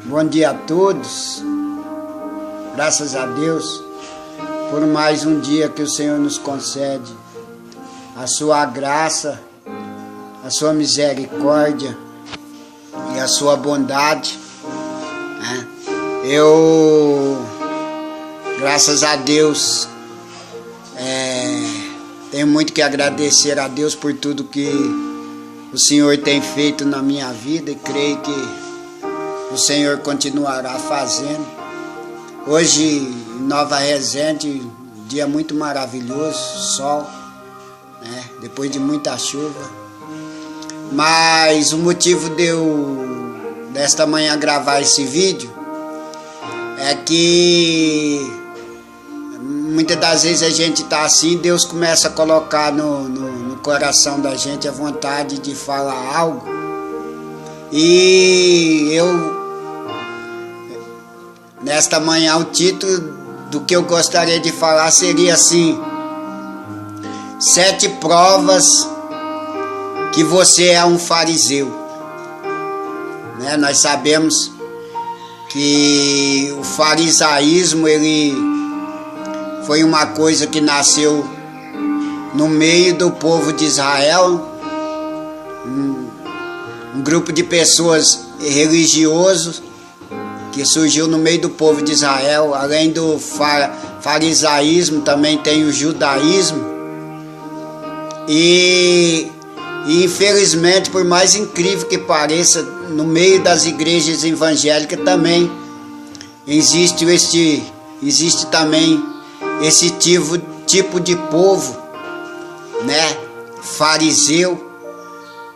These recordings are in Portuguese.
Bom dia a todos, graças a Deus por mais um dia que o Senhor nos concede, a sua graça, a sua misericórdia e a sua bondade, né? Graças a Deus, tenho muito que agradecer a Deus por tudo que o Senhor tem feito na minha vida e creio que o Senhor continuará fazendo. Hoje, em Nova Resende, um dia muito maravilhoso, sol, né? Depois de muita chuva. Mas o motivo de eu, desta manhã, gravar esse vídeo é que muitas das vezes a gente está assim, Deus começa a colocar no coração da gente a vontade de falar algo. E nesta manhã, o título do que eu gostaria de falar seria assim: 7 provas que você é um fariseu, né? Nós sabemos que o farisaísmo ele foi uma coisa que nasceu no meio do povo de Israel, um grupo de pessoas religiosos que surgiu no meio do povo de Israel. Além do farisaísmo, também tem o judaísmo. E infelizmente, por mais incrível que pareça, no meio das igrejas evangélicas também existe também esse tipo de povo, né, fariseu,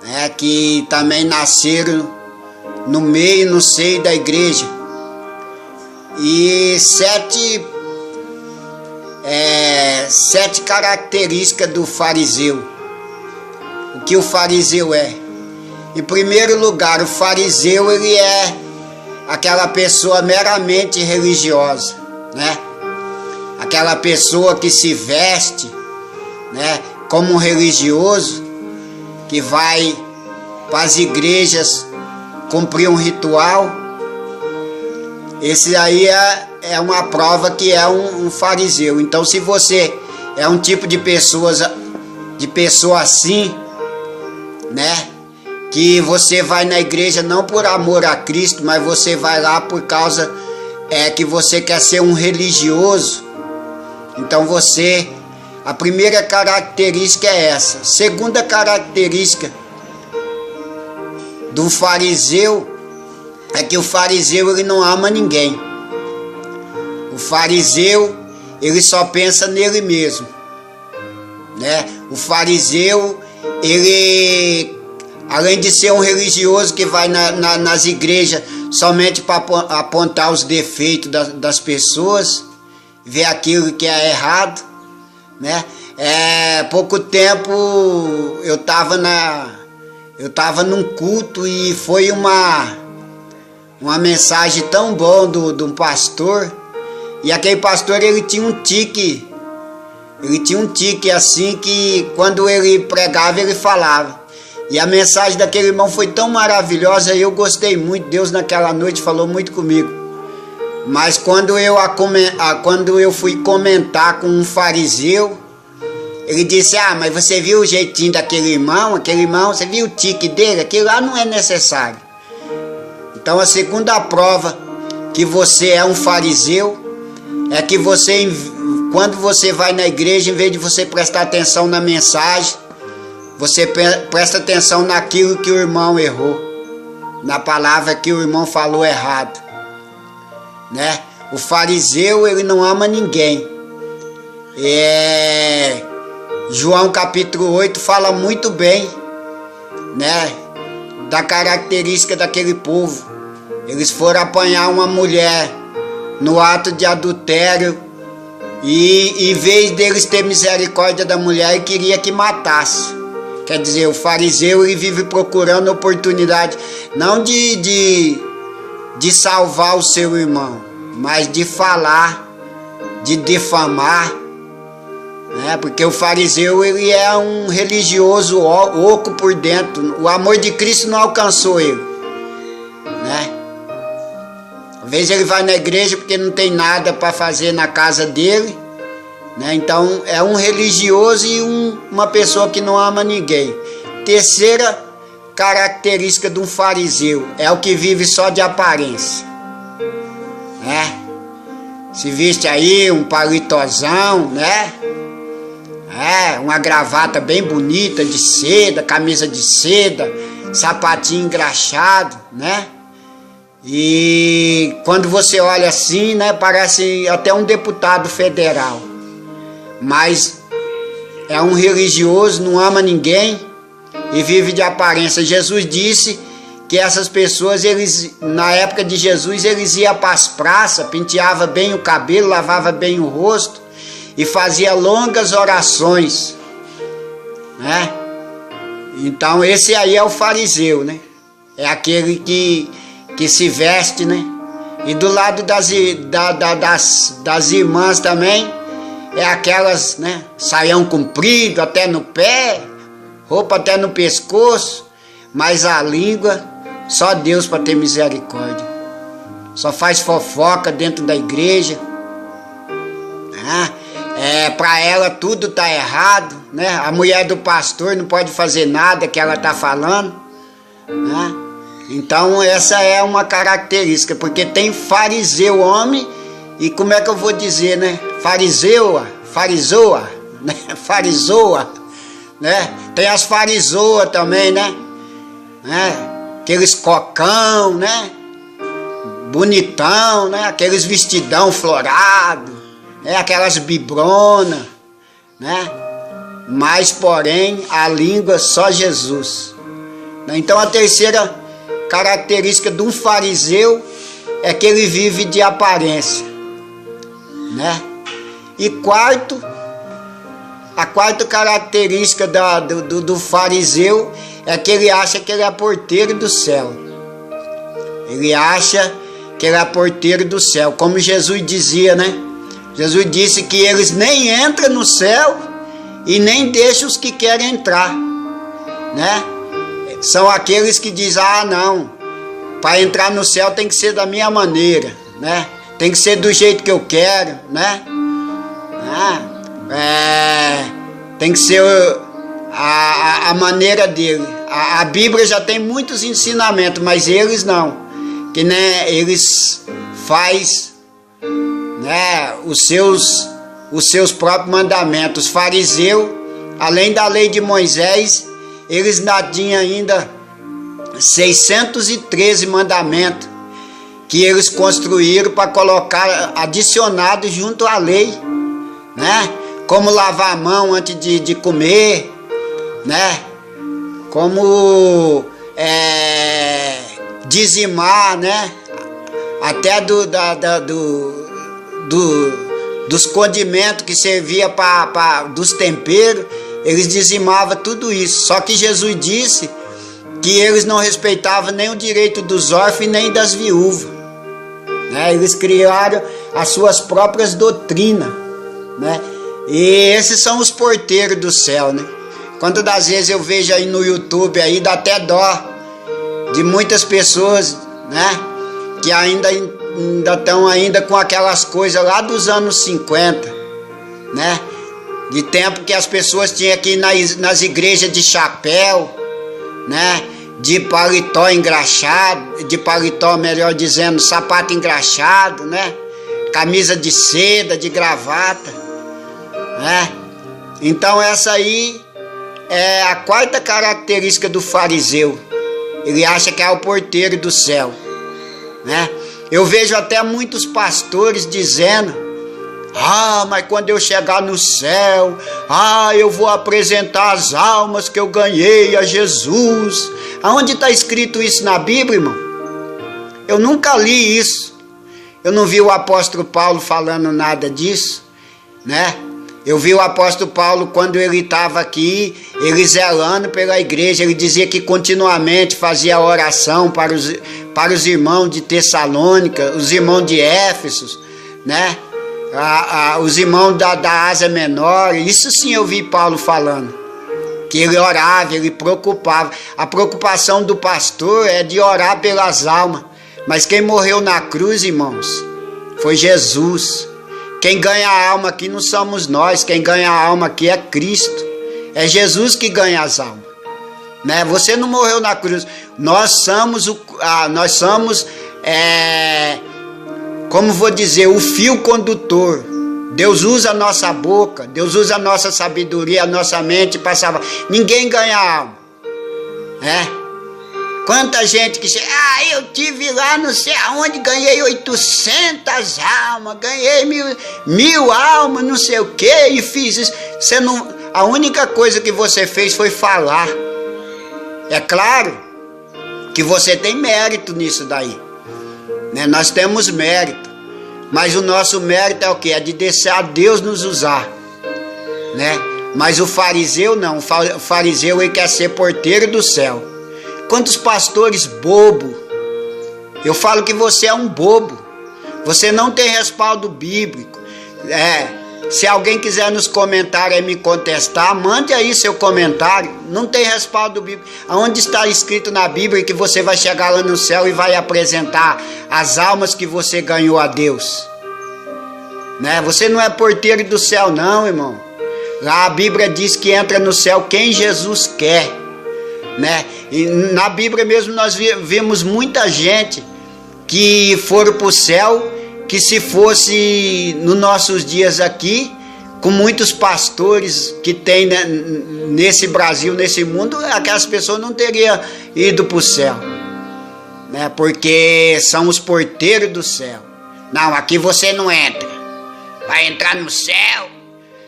né, que também nasceram no seio da igreja. E 7 características do fariseu. O que o fariseu é? Em primeiro lugar, o fariseu ele é aquela pessoa meramente religiosa, né? Aquela pessoa que se veste, né, como um religioso, que vai para as igrejas cumprir um ritual. Esse aí é uma prova que é um fariseu. Então, se você é um tipo de pessoa assim, né, que você vai na igreja não por amor a Cristo, mas você vai lá por causa que você quer ser um religioso. Então a primeira característica é essa. Segunda característica do fariseu é que o fariseu ele não ama ninguém. O fariseu ele só pensa nele mesmo, né? O fariseu ele, além de ser um religioso que vai nas igrejas somente para apontar os defeitos das pessoas, ver aquilo que é errado, né? Pouco tempo eu estava num culto e foi uma mensagem tão boa de um pastor, e aquele pastor ele tinha um tique assim que quando ele pregava ele falava, e a mensagem daquele irmão foi tão maravilhosa e eu gostei muito. Deus naquela noite falou muito comigo. Mas quando eu fui comentar com um fariseu, ele disse: mas você viu o jeitinho daquele irmão? Aquele irmão, você viu o tique dele? Aquilo lá não é necessário. Então a segunda prova que você é um fariseu é que quando você vai na igreja, em vez de você prestar atenção na mensagem, você presta atenção naquilo que o irmão errou, na palavra que o irmão falou errado, né? O fariseu ele não ama ninguém. João capítulo 8 fala muito bem, né, da característica daquele povo. Eles foram apanhar uma mulher no ato de adultério e em vez deles ter misericórdia da mulher, ele queria que matasse. Quer dizer, o fariseu ele vive procurando oportunidade não de salvar o seu irmão, mas de falar, de difamar, né? Porque o fariseu ele é um religioso oco por dentro. O amor de Cristo não alcançou ele. né? Às vezes ele vai na igreja porque não tem nada para fazer na casa dele, né? Então é um religioso e uma pessoa que não ama ninguém. Terceira característica de um fariseu é o que vive só de aparência, né? Se veste aí um paletozão, né? Uma gravata bem bonita de seda, camisa de seda, sapatinho engraxado, né? E quando você olha assim, né, parece até um deputado federal. Mas é um religioso, não ama ninguém e vive de aparência. Jesus disse que essas pessoas, eles, na época de Jesus, eles iam para as praças, penteava bem o cabelo, lavava bem o rosto e fazia longas orações, né? Então esse aí é o fariseu, né? É aquele que se veste, né? E do lado das irmãs também, é aquelas, né? Saião comprido até no pé, roupa até no pescoço, mas a língua, só Deus para ter misericórdia. Só faz fofoca dentro da igreja, né? Para ela tudo tá errado, né? A mulher do pastor não pode fazer nada que ela tá falando, né? Então essa é uma característica, porque tem fariseu homem e como é que eu vou dizer, né? Fariseua, né? Farisoa, né? Tem as farisoas também, né? Aqueles cocão, né? Bonitão, né? Aqueles vestidão florado, né? Aquelas bibrona, né? Mas porém a língua só Jesus. Então a terceira característica de um fariseu é que ele vive de aparência, né? E a quarta característica do fariseu é que ele acha que ele é porteiro do céu. Ele acha que ele é porteiro do céu, como Jesus dizia, né? Jesus disse que eles nem entram no céu e nem deixam os que querem entrar, né? São aqueles que dizem, não, para entrar no céu tem que ser da minha maneira, né? Tem que ser do jeito que eu quero, né? Tem que ser a maneira dele. A Bíblia já tem muitos ensinamentos, mas eles não. Que, né, eles faz, né, os seus próprios mandamentos. Os fariseus, além da lei de Moisés, eles ainda tinham ainda 613 mandamentos que eles construíram para colocar adicionado junto à lei, né? Como lavar a mão antes de comer, né? Como dizimar, né? Até dos condimentos que servia dos temperos, eles dizimavam tudo isso. Só que Jesus disse que eles não respeitavam nem o direito dos órfãos nem das viúvas, né? Eles criaram as suas próprias doutrinas, né? E esses são os porteiros do céu, né? Quantas das vezes eu vejo aí no YouTube, aí dá até dó de muitas pessoas, né? Que ainda estão ainda com aquelas coisas lá dos anos 50, né? De tempo que as pessoas tinham que ir nas igrejas de chapéu, né? De paletó engraxado, de paletó, melhor dizendo, sapato engraxado, né? Camisa de seda, de gravata, né? Então essa aí é a quarta característica do fariseu. Ele acha que é o porteiro do céu, né? Eu vejo até muitos pastores dizendo: mas quando eu chegar no céu, eu vou apresentar as almas que eu ganhei a Jesus. Aonde está escrito isso na Bíblia, irmão? Eu nunca li isso. Eu não vi o apóstolo Paulo falando nada disso, né? Eu vi o apóstolo Paulo quando ele estava aqui, ele zelando pela igreja, ele dizia que continuamente fazia oração para os irmãos de Tessalônica, os irmãos de Éfeso, né? Os irmãos da Ásia Menor. Isso sim eu vi Paulo falando, que ele orava, ele preocupava. A preocupação do pastor é de orar pelas almas, Mas quem morreu na cruz, irmãos, foi Jesus. Quem ganha a alma aqui não somos nós, quem ganha a alma aqui é Cristo. É Jesus que ganha as almas, né? Você não morreu na cruz. Nós somos como vou dizer, o fio condutor. Deus usa a nossa boca, Deus usa a nossa sabedoria, a nossa mente para salvar. Ninguém ganha a alma, né? Quanta gente que chega, eu tive lá não sei aonde, ganhei 800 almas, ganhei mil almas, não sei o que, e fiz isso. A única coisa que você fez foi falar. É claro que você tem mérito nisso daí, né? Nós temos mérito, mas o nosso mérito é o que? É de deixar Deus nos usar, né? Mas o fariseu não, o fariseu ele quer ser porteiro do céu. Quantos pastores bobo? Eu falo que você é um bobo. Você não tem respaldo bíblico. Se alguém quiser nos comentários e me contestar, mande aí seu comentário. Não tem respaldo bíblico. Aonde está escrito na Bíblia que você vai chegar lá no céu e vai apresentar as almas que você ganhou a Deus, né? Você não é porteiro do céu não, irmão. Lá a Bíblia diz que entra no céu quem Jesus quer, né? E na Bíblia mesmo nós vimos muita gente que foram para o céu, que se fosse nos nossos dias aqui, com muitos pastores que tem, né, nesse Brasil, nesse mundo, aquelas pessoas não teriam ido para o céu, né? Porque são os porteiros do céu. Não, aqui você não entra, vai entrar no céu,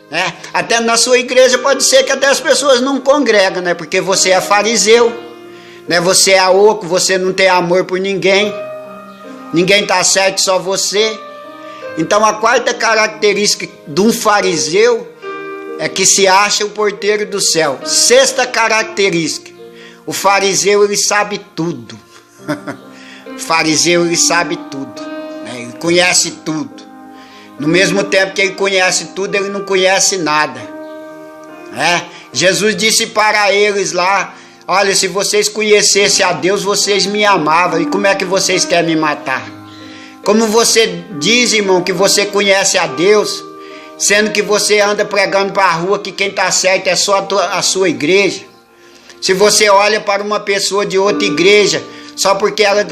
né? Até na sua igreja pode ser que até as pessoas não congregam, né? Porque você é fariseu, né? Você é oco, você não tem amor por ninguém. Ninguém está certo, só você. Então a quarta característica de um fariseu é que se acha o porteiro do céu. Sexta característica: o fariseu ele sabe tudo. O fariseu ele sabe tudo, né? Ele conhece tudo. No mesmo tempo que ele conhece tudo, ele não conhece nada, né? Jesus disse para eles lá: olha, se vocês conhecessem a Deus, vocês me amavam. E como é que vocês querem me matar? Como você diz, irmão, que você conhece a Deus, sendo que você anda pregando para a rua que quem está certo é só a sua igreja? Se você olha para uma pessoa de outra igreja, só porque ela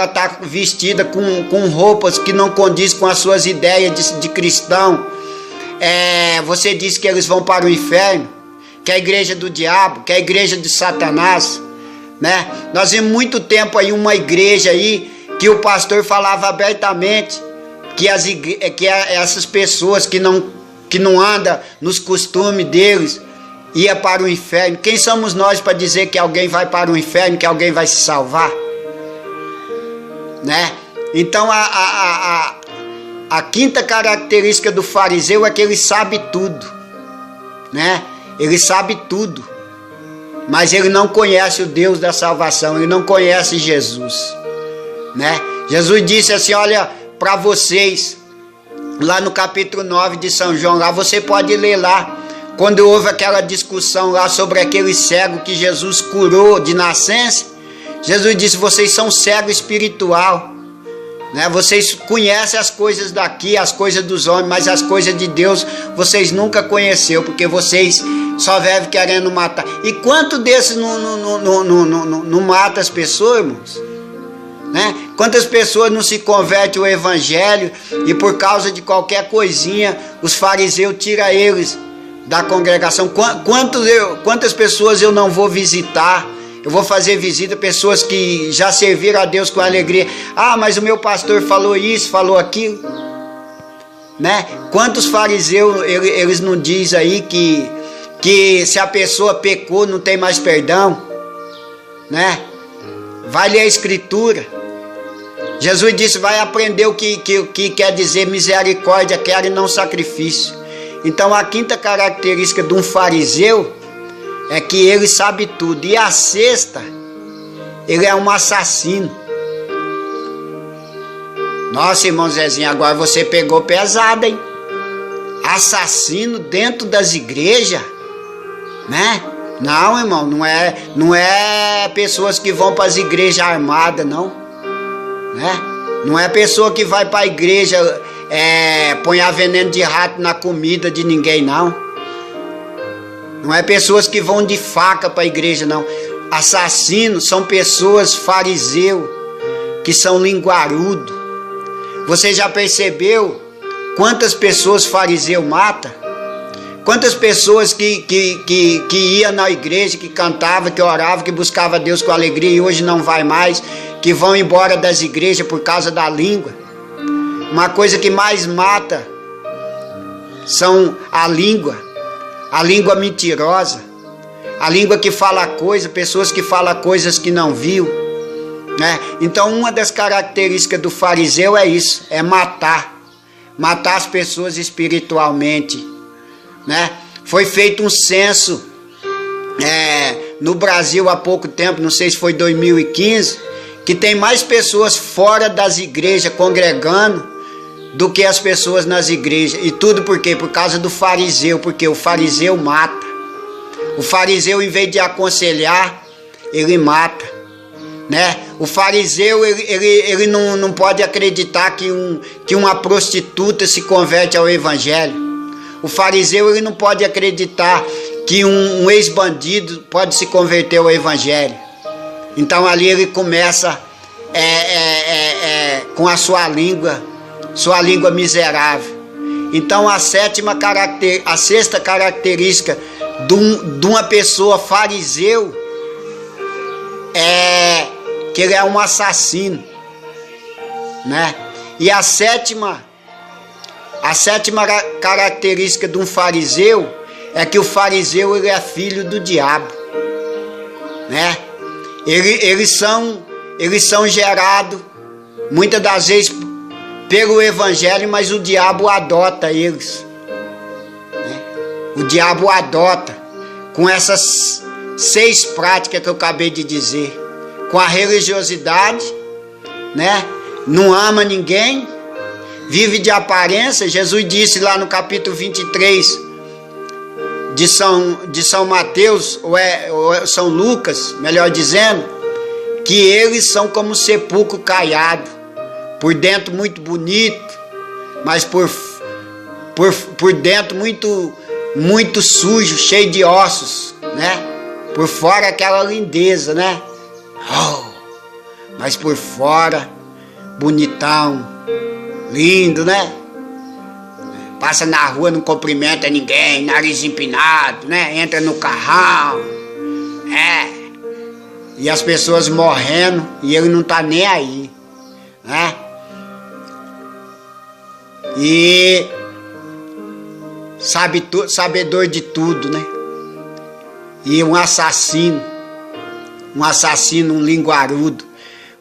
tá vestida com roupas que não condiz com as suas ideias de cristão, você diz que eles vão para o inferno, que é a igreja do diabo, que é a igreja de Satanás, né? Nós vimos muito tempo aí uma igreja aí que o pastor falava abertamente que essas pessoas que não andam nos costumes deles ia para o inferno. Quem somos nós para dizer que alguém vai para o inferno, que alguém vai se salvar, né? Então a quinta característica do fariseu é que ele sabe tudo, né? Ele sabe tudo, mas ele não conhece o Deus da salvação, ele não conhece Jesus, né? Jesus disse assim: olha, para vocês, lá no capítulo 9 de São João, lá você pode ler lá, quando houve aquela discussão lá sobre aquele cego que Jesus curou de nascença. Jesus disse: vocês são cego espiritual, né? Vocês conhecem as coisas daqui, as coisas dos homens, mas as coisas de Deus vocês nunca conheceu, porque vocês só vivem querendo matar. E quanto desses não mata as pessoas, irmãos? Né? Quantas pessoas não se convertem ao evangelho e por causa de qualquer coisinha os fariseus tiram eles da congregação? Quantas pessoas eu não vou visitar? Eu vou fazer visita, pessoas que já serviram a Deus com alegria. Ah, mas o meu pastor falou isso, falou aquilo, né? Quantos fariseus eles não dizem aí que se a pessoa pecou não tem mais perdão, né? Vai ler a escritura. Jesus disse: vai aprender o que quer dizer misericórdia, quer e não sacrifício. Então a quinta característica de um fariseu é que ele sabe tudo. E a sexta, ele é um assassino. Nossa, irmão Zezinho, agora você pegou pesado, hein? Assassino dentro das igrejas, né? Não, irmão, não é pessoas que vão para as igrejas armadas, não. né? Não é pessoa que vai para a igreja põe veneno de rato na comida de ninguém, não. Não é pessoas que vão de faca para a igreja, não. Assassinos são pessoas fariseus, que são linguarudos. Você já percebeu quantas pessoas fariseu mata? Quantas pessoas que iam na igreja, que cantava, que orava, que buscava Deus com alegria e hoje não vai mais, que vão embora das igrejas por causa da língua. Uma coisa que mais mata são a língua mentirosa, a língua que fala coisa, pessoas que falam coisas que não viu, né? Então uma das características do fariseu é isso, é matar as pessoas espiritualmente, né? Foi feito um censo no Brasil há pouco tempo, não sei se foi 2015, que tem mais pessoas fora das igrejas congregando do que as pessoas nas igrejas. E tudo por quê? Por causa do fariseu, porque o fariseu mata. O fariseu, em vez de aconselhar, ele mata, né? O fariseu, ele não pode acreditar que uma prostituta se converte ao evangelho. O fariseu, ele não pode acreditar que um ex-bandido pode se converter ao evangelho. Então ali ele começa com a sua língua miserável. Então a sexta característica de uma pessoa fariseu é que ele é um assassino, né? E a sétima característica de um fariseu é que o fariseu, ele é filho do diabo, né? Eles são gerados muitas das vezes pelo evangelho, mas o diabo adota eles, né? O diabo adota com essas 6 práticas que eu acabei de dizer, com a religiosidade, né? Não ama ninguém, vive de aparência. Jesus disse lá no capítulo 23 de São Mateus, ou São Lucas, melhor dizendo, que eles são como sepulcro caiado, por dentro muito bonito, mas por dentro muito sujo, cheio de ossos, né? Por fora aquela lindeza, né? Oh, mas por fora bonitão, lindo, né? Passa na rua, não cumprimenta ninguém, nariz empinado, né? Entra no carrão, e as pessoas morrendo e ele não tá nem aí, né? E sabedor de tudo, né? E um assassino, um linguarudo.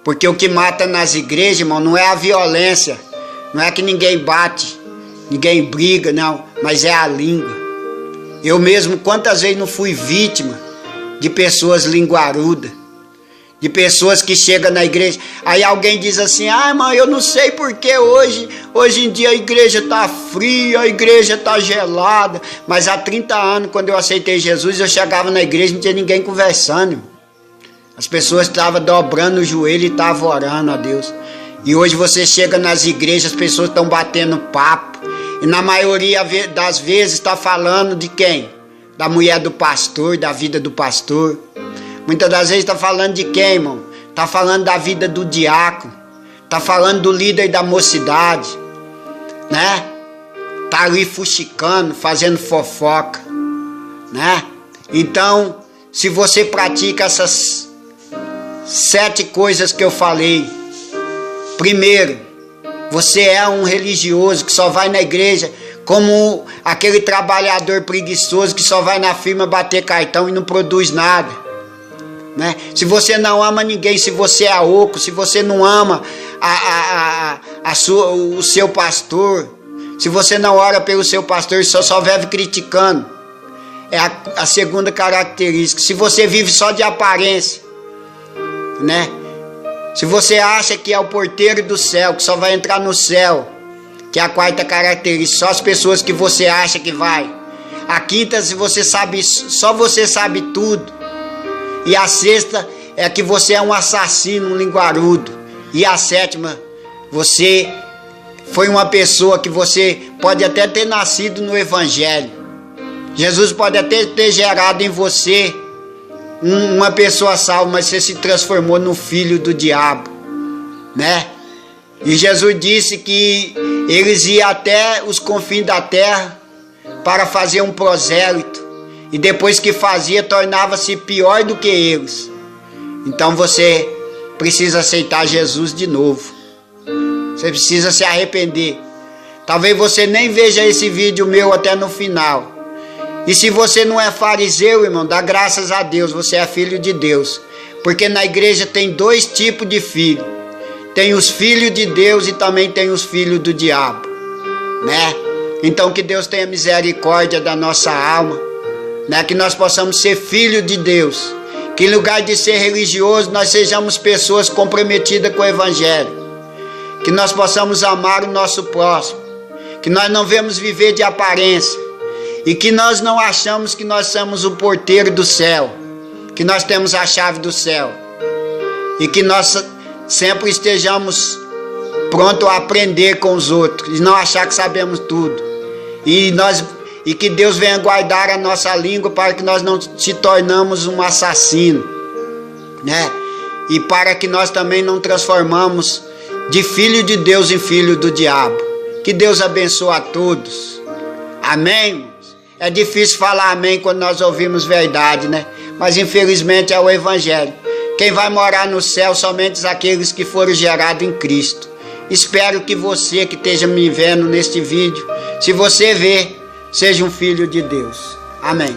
Porque o que mata nas igrejas, irmão, não é a violência, não é que ninguém bate, ninguém briga, não, mas é a língua. Eu mesmo, quantas vezes não fui vítima de pessoas linguarudas, de pessoas que chegam na igreja, aí alguém diz assim: ah, irmão, eu não sei porque hoje em dia a igreja está fria, a igreja está gelada, mas há 30 anos, quando eu aceitei Jesus, eu chegava na igreja e não tinha ninguém conversando, irmão. As pessoas estavam dobrando o joelho e estavam orando a Deus. E hoje você chega nas igrejas, as pessoas estão batendo papo, e na maioria das vezes está falando de quem? Da mulher do pastor, da vida do pastor. Muitas das vezes está falando de quem, irmão? Está falando da vida do diácono, está falando do líder da mocidade, né? Está ali fuxicando, fazendo fofoca, né? Então, se você pratica essas 7 coisas que eu falei, primeiro, você é um religioso que só vai na igreja como aquele trabalhador preguiçoso que só vai na firma bater cartão e não produz nada, né? Se você não ama ninguém, se você é oco, se você não ama o seu pastor, se você não ora pelo seu pastor, só vive criticando, é a segunda característica. Se você vive só de aparência, né? Se você acha que é o porteiro do céu, que só vai entrar no céu, que é a 4ª característica, só as pessoas que você acha que vai. A 5ª, se você sabe, só você sabe tudo. E a 6ª é que você é um assassino, um linguarudo. E a sétima, você foi uma pessoa que você pode até ter nascido no Evangelho. Jesus pode até ter gerado em você uma pessoa salva, mas você se transformou no filho do diabo, né? E Jesus disse que eles iam até os confins da terra para fazer um prosélito. E depois que fazia, tornava-se pior do que eles. Então você precisa aceitar Jesus de novo. Você precisa se arrepender. Talvez você nem veja esse vídeo meu até no final. E se você não é fariseu, irmão, dá graças a Deus, você é filho de Deus. Porque na igreja tem dois tipos de filho. Tem os filhos de Deus e também tem os filhos do diabo, né? Então que Deus tenha misericórdia da nossa alma, né? Que nós possamos ser filhos de Deus. Que em lugar de ser religioso, nós sejamos pessoas comprometidas com o Evangelho. Que nós possamos amar o nosso próximo. Que nós não vamos viver de aparência. E que nós não achamos que nós somos o porteiro do céu. Que nós temos a chave do céu. E que nós sempre estejamos prontos a aprender com os outros. E não achar que sabemos tudo. E que Deus venha guardar a nossa língua para que nós não se tornamos um assassino, né? E para que nós também não transformamos de filho de Deus em filho do diabo. Que Deus abençoe a todos. Amém? É difícil falar amém quando nós ouvimos verdade, né? Mas infelizmente é o Evangelho. Quem vai morar no céu somente aqueles que foram gerados em Cristo. Espero que você que esteja me vendo neste vídeo, se você vê, seja um filho de Deus. Amém.